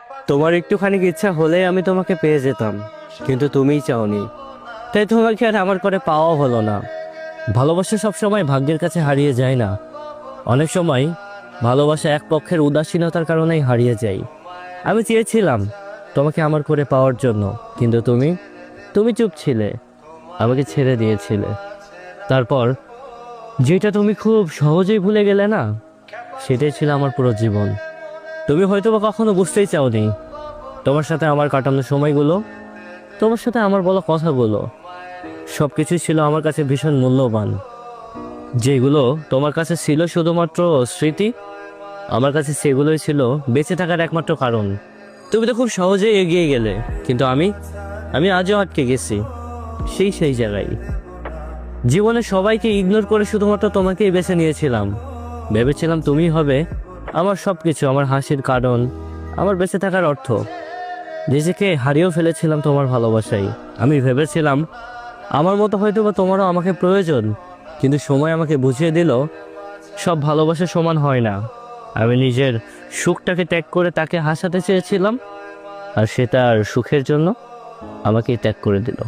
তোমার একটুখানি ইচ্ছা হলেই আমি তোমাকে পেয়ে যেতাম, কিন্তু তুমিই চাওনি, তাই তোমাকে আর আমার করে পাওয়া হলো না। ভালোবাসা সবসময় ভাগ্যের কাছে হারিয়ে যায় না, অনেক সময় ভালোবাসা এক পক্ষের উদাসীনতার কারণেই হারিয়ে যায়। আমি চেয়েছিলাম তোমাকে আমার করে পাওয়ার জন্য, কিন্তু তুমি তুমি চুপ ছিলে, আমাকে ছেড়ে দিয়েছিলে। তারপর যেটা তুমি খুব সহজেই ভুলে গেলে না, সেটাই ছিল আমার পুরো জীবন। তুমি হয়তো বা কখনো বুঝতেই চাওনি, তোমার সাথে আমার কাটানো সময়গুলো, তোমার সাথে আমার বলা কথাগুলো, সব কিছুই ছিল আমার কাছে ভীষণ মূল্যবান। যেগুলো তোমার কাছে ছিল শুধুমাত্র স্মৃতি, আমার কাছে সেগুলোই ছিল বেঁচে থাকার একমাত্র কারণ। তুমি তো খুব সহজেই এগিয়ে গেলে, কিন্তু আমি আমি আজও আটকে গেছি সেই জায়গায়। জীবনে সবাইকে ইগনোর করে শুধুমাত্র তোমাকেই বেছে নিয়েছিলাম। ভেবেছিলাম তুমি হবে আমার সব কিছু, আমার হাসির কারণ, আমার বেঁচে থাকার অর্থ। নিজেকে হারিয়েও ফেলেছিলাম তোমার ভালোবাসায়। আমি ভেবেছিলাম আমার মতো হয়তো বা তোমারও আমাকে প্রয়োজন, কিন্তু সময় আমাকে বুঝিয়ে দিল সব ভালোবাসা সমান হয় না। আমি নিজের সুখটাকে ত্যাগ করে তাকে হাসাতে চেয়েছিলাম, আর সে তার সুখের জন্য আমাকেই ত্যাগ করে দিল।